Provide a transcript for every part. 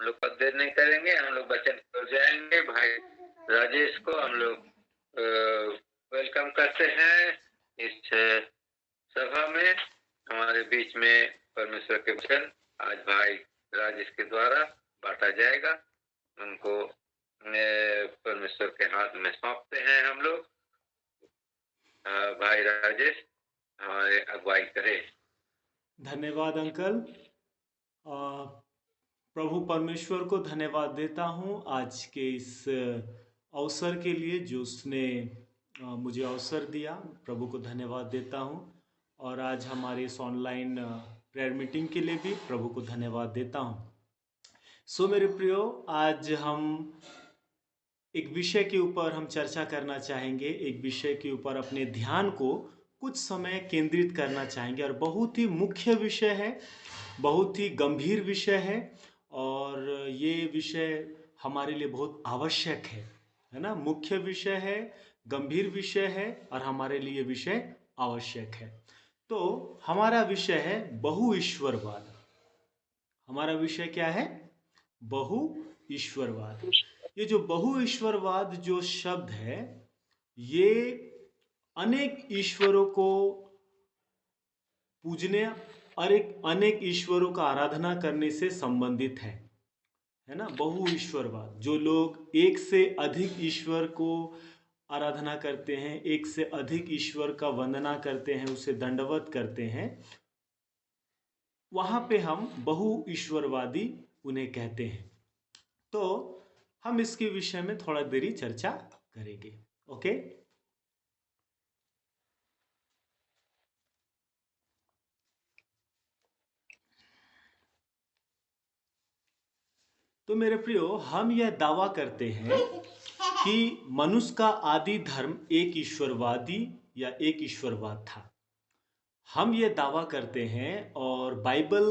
हम लोग बात देर नहीं करेंगे, हम लोग वचन की ओर जाएंगे। भाई राजेश को हम लोग वेलकम करते हैं इस सभा में। हमारे बीच में परमेश्वर के वचन आज भाई राजेश के द्वारा बांटा जाएगा। उनको परमेश्वर के हाथ में सौंपते हैं हम लोग। भाई राजेश हमारे अगुवाई करें। धन्यवाद अंकल। प्रभु परमेश्वर को धन्यवाद देता हूँ आज के इस अवसर के लिए जो उसने मुझे अवसर दिया। प्रभु को धन्यवाद देता हूँ। और आज हमारे इस ऑनलाइन प्रेयर मीटिंग के लिए भी प्रभु को धन्यवाद देता हूँ। मेरे प्रियो, आज हम एक विषय के ऊपर हम चर्चा करना चाहेंगे। एक विषय के ऊपर अपने ध्यान को कुछ समय केंद्रित करना चाहेंगे और बहुत ही मुख्य विषय है, बहुत ही गंभीर विषय है और ये विषय हमारे लिए बहुत आवश्यक है ना। मुख्य विषय है, गंभीर विषय है और हमारे लिए विषय आवश्यक है। तो हमारा विषय है बहु ईश्वरवाद। हमारा विषय क्या है? बहु ईश्वरवाद। ये जो बहु ईश्वरवाद जो शब्द है, ये अनेक ईश्वरों को पूजने और एक अनेक ईश्वरों का आराधना करने से संबंधित है ना। बहु ईश्वरवाद, जो लोग एक से अधिक ईश्वर को आराधना करते हैं, एक से अधिक ईश्वर का वंदना करते हैं, उसे दंडवत करते हैं, वहां पे हम बहु ईश्वरवादी उन्हें कहते हैं। तो हम इसके विषय में थोड़ा देरी चर्चा करेंगे। ओके। तो मेरे प्रियो, हम यह दावा करते हैं कि मनुष्य का आदि धर्म एक ईश्वरवादी या एक ईश्वरवाद था। हम ये दावा करते हैं और बाइबल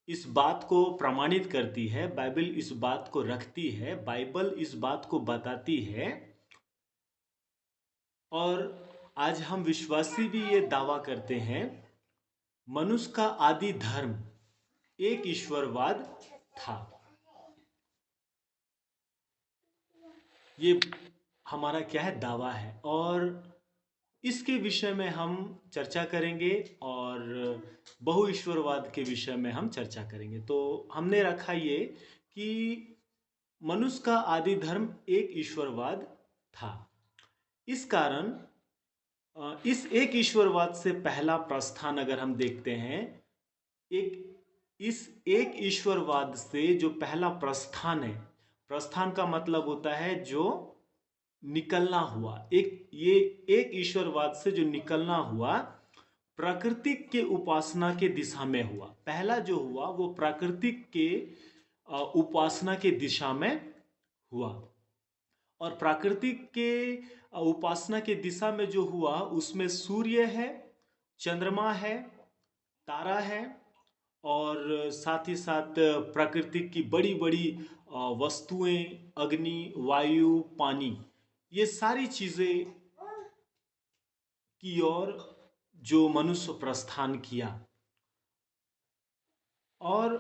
इस बात को प्रमाणित करती है, बाइबल इस बात को रखती है, बाइबल इस बात को बताती है। और आज हम विश्वासी भी ये दावा करते हैं, मनुष्य का आदि धर्म एक ईश्वरवाद था। ये हमारा क्या है? दावा है। और इसके विषय में हम चर्चा करेंगे और बहु ईश्वरवाद के विषय में हम चर्चा करेंगे। तो हमने रखा ये कि मनुष्य का आदि धर्म एक ईश्वरवाद था। इस कारण इस एक ईश्वरवाद से पहला प्रस्थान अगर हम देखते हैं, इस एक ईश्वरवाद से जो पहला प्रस्थान है, प्रस्थान का मतलब होता है जो निकलना हुआ। ये एक ईश्वरवाद से जो निकलना हुआ, प्राकृतिक के उपासना के दिशा में हुआ। पहला जो हुआ वो प्राकृतिक के उपासना के दिशा में हुआ। और प्राकृतिक के उपासना के दिशा में जो हुआ, उसमें सूर्य है, चंद्रमा है, तारा है और साथ ही साथ प्राकृतिक की बड़ी बड़ी वस्तुएं, अग्नि, वायु, पानी, ये सारी चीजें की ओर जो मनुष्य प्रस्थान किया। और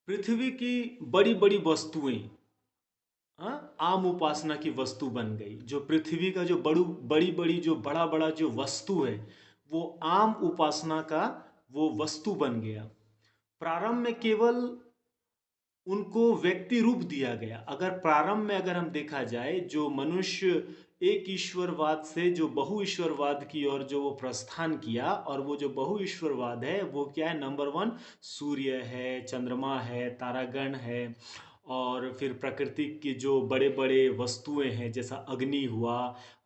पृथ्वी की बड़ी बड़ी वस्तुएं आम उपासना की वस्तु बन गई। जो पृथ्वी का जो बड़ी बड़ी जो बड़ा बड़ा जो वस्तु है, वो आम उपासना का वो वस्तु बन गया। प्रारंभ में केवल उनको व्यक्ति रूप दिया गया। अगर प्रारंभ में अगर हम देखा जाए, जो मनुष्य एक ईश्वरवाद से जो बहु ईश्वरवाद की ओर जो वो प्रस्थान किया, और वो जो बहु ईश्वरवाद है वो क्या है? नंबर वन, सूर्य है, चंद्रमा है, तारागण है, और फिर प्रकृति की जो बड़े बड़े वस्तुएं हैं, जैसा अग्नि हुआ,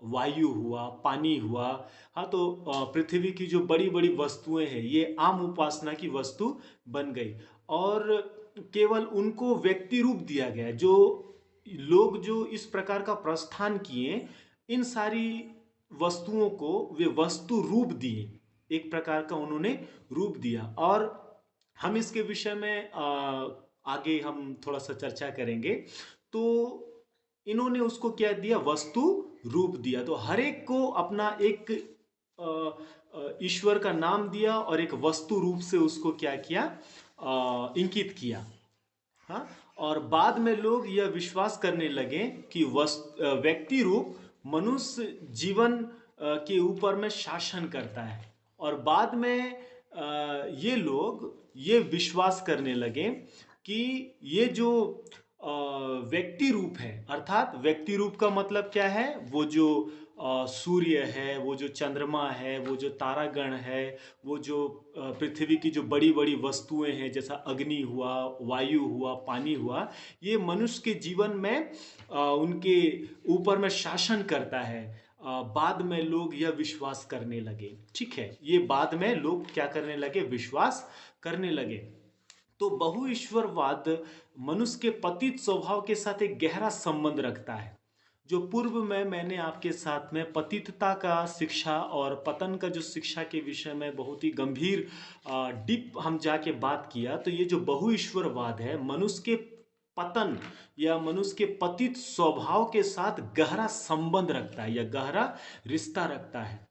वायु हुआ, पानी हुआ। हाँ, तो पृथ्वी की जो बड़ी बड़ी वस्तुएं हैं, ये आम उपासना की वस्तु बन गई। और केवल उनको व्यक्ति रूप दिया गया। जो लोग जो इस प्रकार का प्रस्थान किए, इन सारी वस्तुओं को वे वस्तु रूप दिए, एक प्रकार का उन्होंने रूप दिया। और हम इसके विषय में आगे हम थोड़ा सा चर्चा करेंगे। तो इन्होंने उसको क्या दिया? वस्तु रूप दिया। तो हर एक को अपना एक ईश्वर का नाम दिया और एक वस्तु रूप से उसको क्या किया? इंकित किया। हाँ, और बाद में लोग यह विश्वास करने लगे कि व्यक्ति रूप मनुष्य जीवन के ऊपर में शासन करता है। और बाद में ये लोग ये विश्वास करने लगे कि ये जो व्यक्ति रूप है, अर्थात व्यक्ति रूप का मतलब क्या है, वो जो सूर्य है, वो जो चंद्रमा है, वो जो तारागण है, वो जो पृथ्वी की जो बड़ी बड़ी वस्तुएं हैं, जैसा अग्नि हुआ, वायु हुआ, पानी हुआ, ये मनुष्य के जीवन में उनके ऊपर में शासन करता है। बाद में लोग यह विश्वास करने लगे। ठीक है, ये बाद में लोग क्या करने लगे, विश्वास करने लगे। तो बहुईश्वरवाद मनुष्य के पतित स्वभाव के साथ एक गहरा संबंध रखता है। जो पूर्व में मैंने आपके साथ में पतितता का शिक्षा और पतन का जो शिक्षा के विषय में बहुत ही गंभीर डीप हम जाके बात किया, तो ये जो बहुईश्वरवाद है मनुष्य के पतन या मनुष्य के पतित स्वभाव के साथ गहरा संबंध रखता है या गहरा रिश्ता रखता है।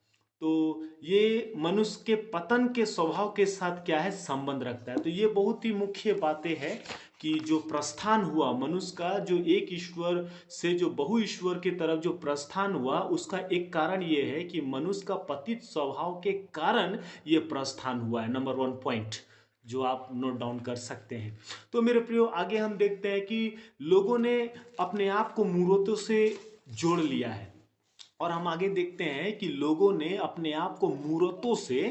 तो ये मनुष्य के पतन के स्वभाव के साथ क्या है, संबंध रखता है। तो ये बहुत ही मुख्य बातें हैं कि जो प्रस्थान हुआ मनुष्य का, जो एक ईश्वर से जो बहु ईश्वर की तरफ जो प्रस्थान हुआ, उसका एक कारण ये है कि मनुष्य का पतित स्वभाव के कारण ये प्रस्थान हुआ है। नंबर 1 पॉइंट जो आप नोट डाउन कर सकते हैं। तो मेरे प्रियो, आगे हम देखते हैं कि लोगों ने अपने आप को मूर्तों से जोड़ लिया है। और हम आगे देखते हैं कि लोगों ने अपने आप को मूर्तों से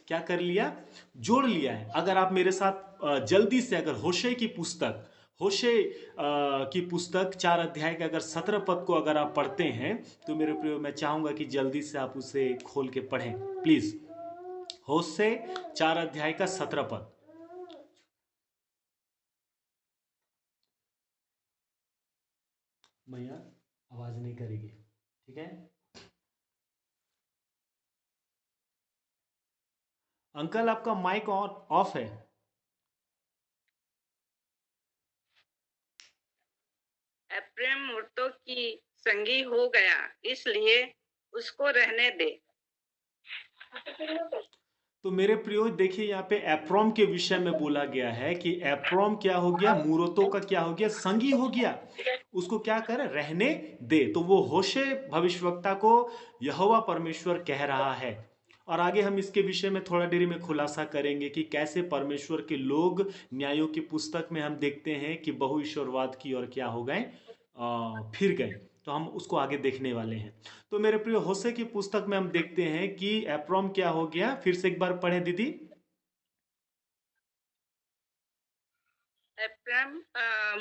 क्या कर लिया, जोड़ लिया है। अगर आप मेरे साथ जल्दी से अगर होशे की पुस्तक, होशे की पुस्तक 4 अध्याय के अगर 17 पद को अगर आप पढ़ते हैं, तो मेरे प्रियो मैं चाहूंगा कि जल्दी से आप उसे खोल के पढ़ें प्लीज। होशे 4 अध्याय का 17 पद। मैया आवाज नहीं करेगी, ठीक है अंकल, आपका माइक ऑफ है। एफ्रेम मूर्तों की संगी हो गया, इसलिए उसको रहने दे। तो मेरे प्रियो देखिए, यहाँ पे एप्रोम के विषय में बोला गया है कि एप्रोम क्या हो गया, मूर्तों का क्या हो गया, संगी हो गया, उसको क्या करे, रहने दे। तो वो होशे भविष्यवक्ता को यहोवा परमेश्वर कह रहा है। और आगे हम इसके विषय में थोड़ा देरी में खुलासा करेंगे कि कैसे परमेश्वर के लोग न्यायों की पुस्तक में हम देखते हैं कि बहुईश्वरवाद की ओर क्या हो गए, फिर गए। तो हम उसको आगे देखने वाले हैं। तो मेरे प्रिय, होशे की पुस्तक में हम देखते हैं कि एप्रोम क्या हो गया, फिर से एक बार पढ़े दीदी। एफ्रेम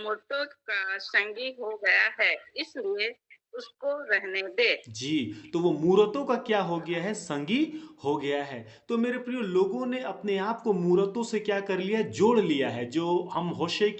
मूर्तों का संगी हो गया है, इसलिए उसको रहने दे। जी, तो वो मूर्तों का क्या हो गया है, संगी हो गया है। तो मेरे प्रिय, लोगों ने अपने आप को मूर्तों से क्या कर लिया, जोड़ लिया है। जो हम होशे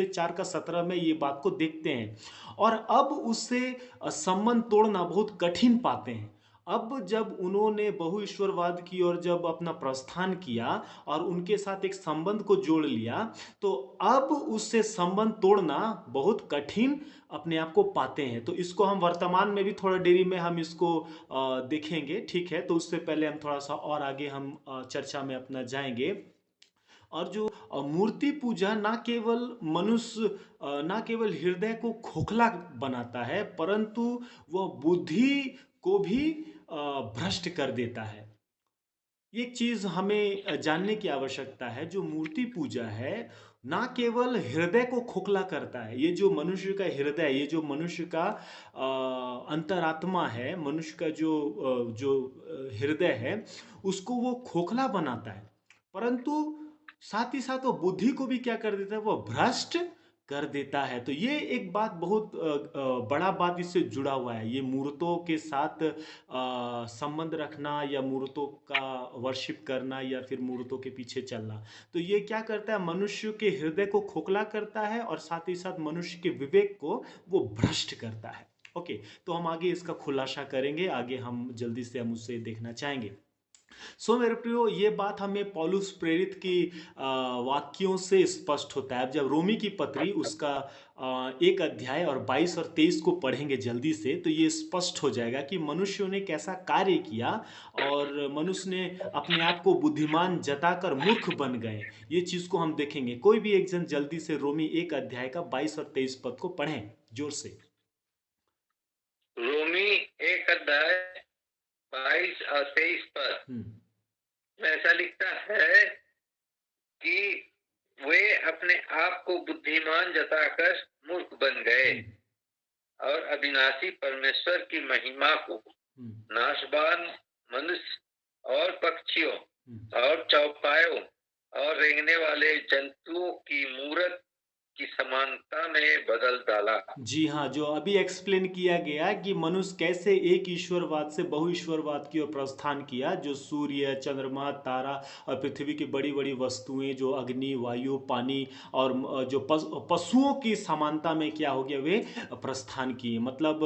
4 का 17 में ये बात को देखते हैं। और अब उससे संबंध तोड़ना बहुत कठिन पाते हैं। अब जब उन्होंने बहुईश्वरवाद की ओर जब अपना प्रस्थान किया और उनके साथ एक संबंध को जोड़ लिया, तो अब उससे संबंध तोड़ना बहुत कठिन अपने आप को पाते हैं। तो इसको हम वर्तमान में भी थोड़ा देरी में हम इसको देखेंगे, ठीक है। तो उससे पहले हम थोड़ा सा और आगे हम चर्चा में अपना जाएंगे। और जो मूर्ति पूजा ना केवल मनुष्य, ना केवल हृदय को खोखला बनाता है, परंतु वह बुद्धि को भी भ्रष्ट कर देता है। एक चीज हमें जानने की आवश्यकता है, जो मूर्ति पूजा है ना केवल हृदय को खोखला करता है, ये जो मनुष्य का हृदय, ये जो मनुष्य का अंतरात्मा है, मनुष्य का जो हृदय है, उसको वो खोखला बनाता है, परंतु साथ ही साथ वो बुद्धि को भी क्या कर देता है, वो भ्रष्ट कर देता है। तो ये एक बात बहुत बड़ा बात इससे जुड़ा हुआ है, ये मूर्तों के साथ संबंध रखना या मूर्तों का वर्शिप करना या फिर मूर्तों के पीछे चलना। तो ये क्या करता है, मनुष्य के हृदय को खोखला करता है और साथ ही साथ मनुष्य के विवेक को वो भ्रष्ट करता है। ओके, तो हम आगे इसका खुलासा करेंगे, आगे हम जल्दी से हम उससे देखना चाहेंगे। सो मेरे प्रियो, ये बात हमें पौलुस प्रेरित की वाक्यों से स्पष्ट होता है। अब जब रोमी की पत्री उसका 1 अध्याय और 22 और 23 को पढ़ेंगे जल्दी से, तो ये स्पष्ट हो जाएगा कि मनुष्यों ने कैसा कार्य किया और मनुष्य ने अपने आप को बुद्धिमान जताकर मूर्ख बन गए। ये चीज़ को हम देखेंगे। कोई भी एक जन जल्दी से रोमी 1 अध्याय का 22 और 23 पद को पढ़ें जोर से। रोमी 1 अध्याय 22 और 23 पद में ऐसा लिखता है कि वे अपने आप को बुद्धिमान जताकर मूर्ख बन गए और अविनाशी परमेश्वर की महिमा को नाशवान मनुष्य और पक्षियों और चौपायों और रेंगने वाले जंतुओं की मूरत की समानता में बदल डाला। जी हाँ, जो अभी एक्सप्लेन किया गया कि मनुष्य कैसे एक ईश्वरवाद से बहुईश्वरवाद की ओर प्रस्थान किया, जो सूर्य, चंद्रमा, तारा और पृथ्वी की बड़ी बड़ी वस्तुएं, जो अग्नि, वायु, पानी और जो पशुओं की समानता में क्या हो गया, वे प्रस्थान किए। मतलब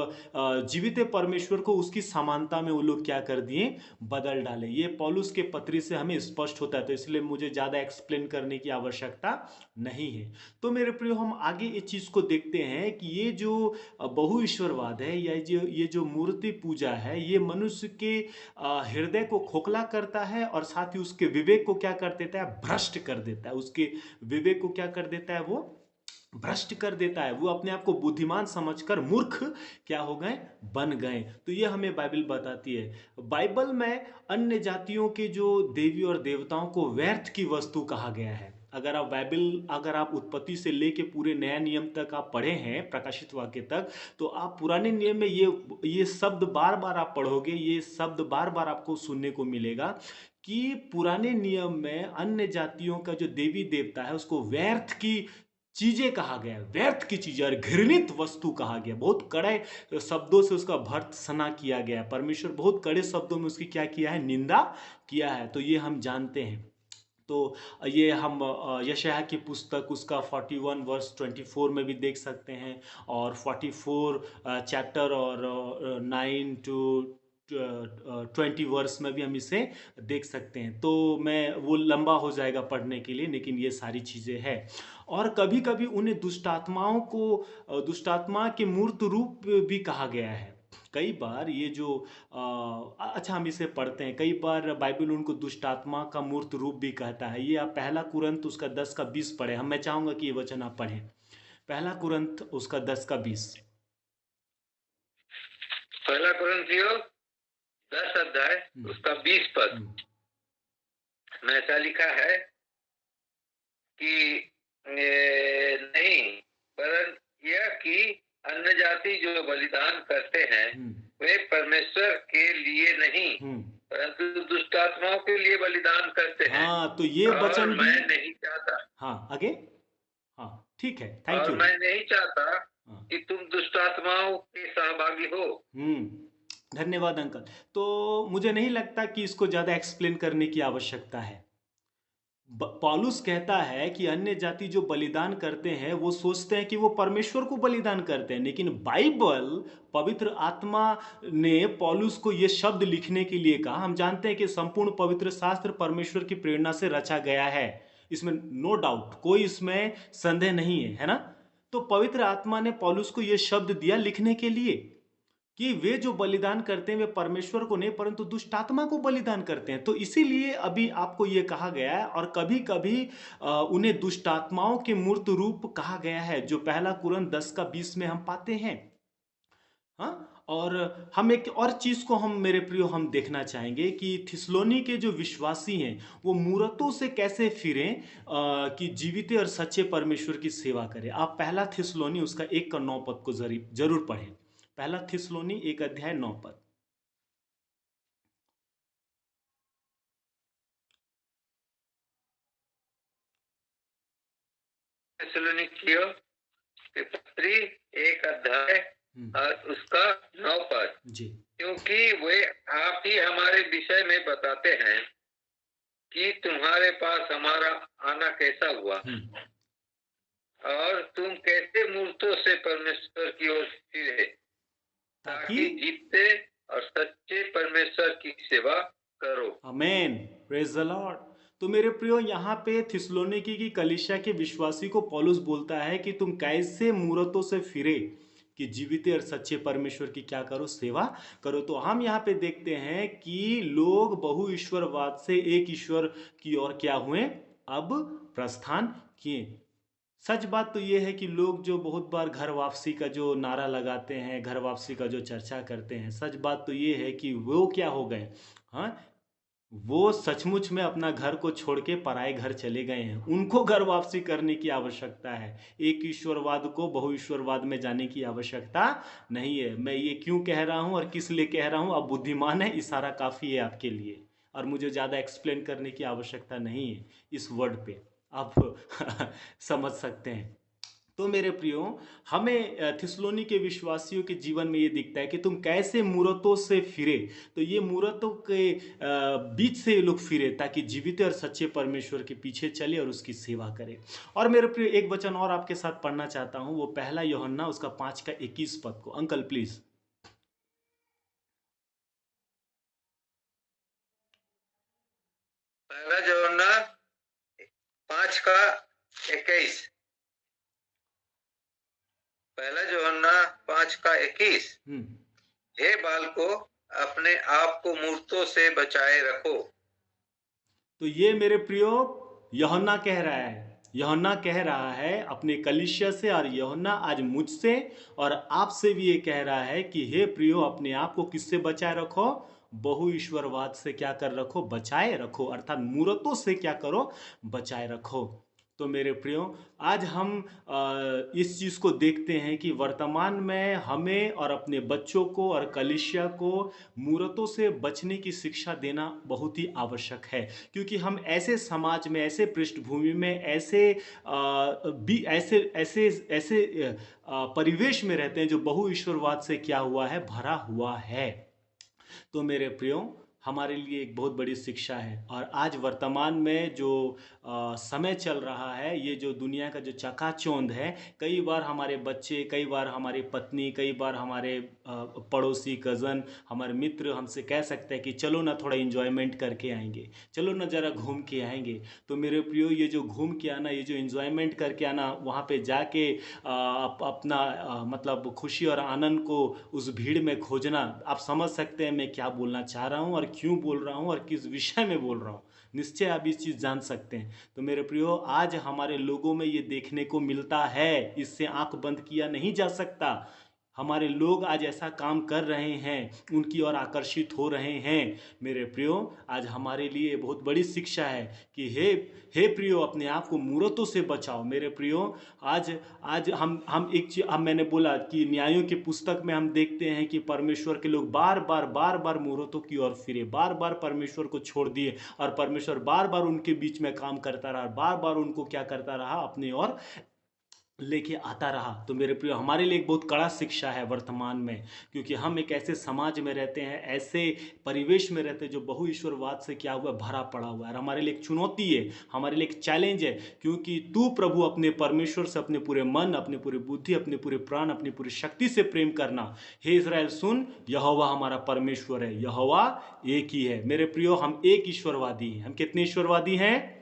जीवित परमेश्वर को उसकी समानता में वो लोग क्या कर दिए, बदल डाले। ये पौलुस के पत्री से हमें स्पष्ट होता है, तो इसलिए मुझे ज़्यादा एक्सप्लेन करने की आवश्यकता नहीं है। तो मेरे प्रियो, हम आगे इस चीज़ को देखते हैं कि ये जो बहुईश्वरवाद है या ये जो मूर्ति पूजा है, ये मनुष्य के हृदय को खोखला करता है और साथ ही उसके विवेक को क्या कर देता है, भ्रष्ट कर देता है। उसके विवेक को क्या कर देता है, वो भ्रष्ट कर देता है। वो अपने आप को बुद्धिमान समझकर मूर्ख क्या हो गए, बन गए। तो ये हमें बाइबल बताती है। बाइबल में अन्य जातियों के जो देवी और देवताओं को व्यर्थ की वस्तु कहा गया है। अगर आप उत्पत्ति से लेके पूरे नया नियम तक आप पढ़े हैं, प्रकाशित वाक्य तक, तो आप पुराने नियम में ये शब्द बार बार आप पढ़ोगे, ये शब्द बार बार आपको सुनने को मिलेगा कि पुराने नियम में अन्य जातियों का जो देवी देवता है उसको व्यर्थ की चीजें कहा गया, व्यर्थ की चीजें और घृणित वस्तु कहा गया। बहुत कड़े शब्दों से उसका भर्त्सना किया गया। परमेश्वर बहुत कड़े शब्दों में उसकी क्या किया है, निंदा किया है। तो ये हम जानते हैं। तो ये हम यशायाह की पुस्तक उसका 41 वर्स 24 में भी देख सकते हैं, और 44 चैप्टर और 9 टू 20 वर्स में भी हम इसे देख सकते हैं। तो मैं वो लंबा हो जाएगा पढ़ने के लिए, लेकिन ये सारी चीज़ें हैं। और कभी कभी उन्हें दुष्टात्माओं को दुष्टात्मा के मूर्त रूप भी कहा गया है। कई बार ये जो अच्छा, हम इसे पढ़ते हैं। कई बार बाइबल उनको दुष्टात्मा का मूर्त रूप भी कहता है। ये आप 1 कुरिन्थ उसका 10 का 20 पढ़े। मैं चाहूंगा कि ये वचन आप पढ़ें। 1 कुरिन्थ उसका 10 का 20। 1 कुरिन्थियों 10 अध्याय उसका 20 पद में ऐसा लिखा है कि नहीं, परंतु यह कि अन्य जाति जो बलिदान करते हैं वे परमेश्वर के लिए नहीं परंतु दुष्टात्माओं के लिए बलिदान करते हैं। हाँ, तो ये वचन भी मैं नहीं चाहता। हाँ, आगे। हाँ, ठीक है, थैंक यू। मैं नहीं चाहता कि तुम दुष्टात्माओं के सहभागी हो। धन्यवाद अंकल। तो मुझे नहीं लगता कि इसको ज्यादा एक्सप्लेन करने की आवश्यकता है। पौलुस कहता है कि अन्य जाति जो बलिदान करते हैं वो सोचते हैं कि वो परमेश्वर को बलिदान करते हैं, लेकिन बाइबल पवित्र आत्मा ने पौलुस को ये शब्द लिखने के लिए कहा। हम जानते हैं कि संपूर्ण पवित्र शास्त्र परमेश्वर की प्रेरणा से रचा गया है, इसमें नो डाउट, कोई इसमें संदेह नहीं है ना। तो पवित्र आत्मा ने पौलुस को ये शब्द दिया लिखने के लिए कि वे जो बलिदान करते हैं वे परमेश्वर को नहीं परंतु दुष्टात्मा को बलिदान करते हैं। तो इसीलिए अभी आपको यह कहा गया है, और कभी कभी उन्हें दुष्टात्माओं के मूर्त रूप कहा गया है, जो 1 कुरिन्थ 10 का 20 में हम पाते हैं। हाँ, और हम एक और चीज को हम मेरे प्रियो हम देखना चाहेंगे कि थिस्सलुनी के जो विश्वासी हैं वो मूर्तों से कैसे फिरें कि जीवित और सच्चे परमेश्वर की सेवा करें। आप 1 थिस्सलुनी उसका 1 का 9 पद को जरूर पढ़ें। 1 थिस्सलुनी 1 अध्याय 9 पद। थिस्सलुनीकियों की पत्री 1 अध्याय और उसका 9 पद जी। क्योंकि वे आप ही हमारे विषय में बताते हैं कि तुम्हारे पास हमारा आना कैसा हुआ और तुम कैसे मूर्तों से परमेश्वर की ओर फिरे ताकि जीते और सच्चे परमेश्वर की सेवा करो। आमेन, प्रेज द लॉर्ड। तो मेरे प्रियो, यहाँ पे थिस्सलुनीकी की कलीसिया के विश्वासी को पौलुस बोलता है कि तुम कैसे मूरतों से फिरे कि जीवित और सच्चे परमेश्वर की क्या करो, सेवा करो। तो हम यहाँ पे देखते हैं कि लोग बहु ईश्वरवाद से एक ईश्वर की ओर क्या हुए, अब प्रस्थान किए। सच बात तो ये है कि लोग जो बहुत बार घर वापसी का जो नारा लगाते हैं, घर वापसी का जो चर्चा करते हैं, सच बात तो ये है कि वो क्या हो गए, हाँ, वो सचमुच में अपना घर को छोड़ के पराए घर चले गए हैं। उनको घर वापसी करने की आवश्यकता है, एक ईश्वरवाद को बहु ईश्वरवाद में जाने की आवश्यकता नहीं है। मैं ये क्यों कह रहा हूँ और किस लिए कह रहा हूँ, आप बुद्धिमान है, इशारा काफ़ी है आपके लिए, और मुझे ज़्यादा एक्सप्लेन करने की आवश्यकता नहीं है। इस वर्ड पे आप समझ सकते हैं। तो मेरे प्रियो, हमें थिस्सलुनी के विश्वासियों के जीवन में ये दिखता है कि तुम कैसे मूरतों से फिरे। तो ये मूरतों के बीच से ये लोग फिरे ताकि जीवित और सच्चे परमेश्वर के पीछे चले और उसकी सेवा करें। और मेरे प्रियो, एक वचन और आपके साथ पढ़ना चाहता हूँ, वो पहला यूहन्ना उसका 5:21 पद को। Uncle please. पहला यूहन्ना 5:21। पहला यूहन्ना 5:21। हे बालको, अपने आप को मूर्तों से बचाए रखो। तो ये मेरे प्रियो यूहन्ना कह रहा है, यूहन्ना कह रहा है अपने कलीसिया से, और यूहन्ना आज मुझसे और आपसे भी ये कह रहा है कि हे प्रियो, अपने आप को किससे बचाए रखो, बहु ईश्वरवाद से क्या कर रखो, बचाए रखो, अर्थात मूर्तों से क्या करो, बचाए रखो। तो मेरे प्रियो, आज हम इस चीज़ को देखते हैं कि वर्तमान में हमें और अपने बच्चों को और कलीसिया को मूर्तों से बचने की शिक्षा देना बहुत ही आवश्यक है, क्योंकि हम ऐसे समाज में, ऐसे पृष्ठभूमि में, ऐसे परिवेश में रहते हैं जो बहु ईश्वरवाद से क्या हुआ है, भरा हुआ है। तो मेरे प्रियो, हमारे लिए एक बहुत बड़ी शिक्षा है। और आज वर्तमान में जो समय चल रहा है, ये जो दुनिया का जो चकाचौंध है, कई बार हमारे बच्चे, कई बार हमारी पत्नी, कई बार हमारे पड़ोसी, कज़न, हमारे मित्र हमसे कह सकते हैं कि चलो ना थोड़ा इन्जॉयमेंट करके आएंगे, चलो ना ज़रा घूम के आएंगे। तो मेरे प्रियो, ये जो घूम के आना, ये जो इन्जॉयमेंट करके आना, वहाँ पे जाके अपना मतलब खुशी और आनंद को उस भीड़ में खोजना, आप समझ सकते हैं मैं क्या बोलना चाह रहा हूँ और क्यों बोल रहा हूँ और किस विषय में बोल रहा हूँ। निश्चय आप इस चीज़ जान सकते हैं। तो मेरे प्रियो, आज हमारे लोगों में ये देखने को मिलता है, इससे आंख बंद किया नहीं जा सकता। हमारे लोग आज ऐसा काम कर रहे हैं, उनकी ओर आकर्षित हो रहे हैं। मेरे प्रियो, आज हमारे लिए बहुत बड़ी शिक्षा है कि हे प्रियो, अपने आप को मूर्तों से बचाओ। मेरे प्रियो, आज आज हम एक चीज, हम मैंने बोला कि न्यायों की पुस्तक में हम देखते हैं कि परमेश्वर के लोग बार बार मूर्तों की ओर फिरे, बार बार परमेश्वर को छोड़ दिए, और परमेश्वर बार बार उनके बीच में काम करता रहा, बार बार उनको क्या करता रहा, अपनी ओर लेके आता रहा। तो मेरे प्रिय, हमारे लिए एक बहुत कड़ा शिक्षा है वर्तमान में, क्योंकि हम एक ऐसे समाज में रहते हैं, ऐसे परिवेश में रहते हैं जो बहु ईश्वरवाद से क्या हुआ, भरा पड़ा हुआ है। और हमारे लिए एक चुनौती है, हमारे लिए एक चैलेंज है, क्योंकि तू प्रभु अपने परमेश्वर से अपने पूरे मन, अपने पूरे बुद्धि, अपने पूरे प्राण, अपनी पूरी शक्ति से प्रेम करना। हे इस्राएल सुन, यहोवा हमारा परमेश्वर है, यहोवा एक ही है। मेरे प्रियो, हम एक ईश्वरवादी हैं। हम कितने ईश्वरवादी हैं?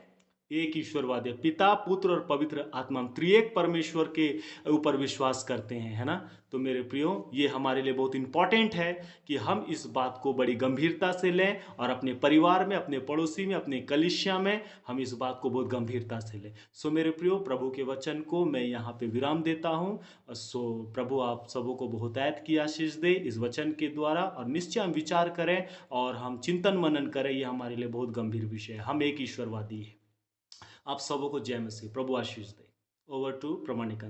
एक ईश्वरवादी, पिता, पुत्र और पवित्र आत्मा, हम त्रिएक परमेश्वर के ऊपर विश्वास करते हैं, है ना। तो मेरे प्रियो, ये हमारे लिए बहुत इंपॉर्टेंट है कि हम इस बात को बड़ी गंभीरता से लें, और अपने परिवार में, अपने पड़ोसी में, अपने कलीसिया में हम इस बात को बहुत गंभीरता से लें। सो मेरे प्रियो, प्रभु के वचन को मैं यहाँ पे विराम देता हूँ। सो प्रभु आप सबों को बहुत ऐत की आशीष दे इस वचन के द्वारा, और निश्चय हम विचार करें और हम चिंतन मनन करें। ये हमारे लिए बहुत गंभीर विषय है। हम एक ईश्वरवादी है। आप सबों को जय मसीह। प्रभु आशीष दे। Over to प्रमाणिकन।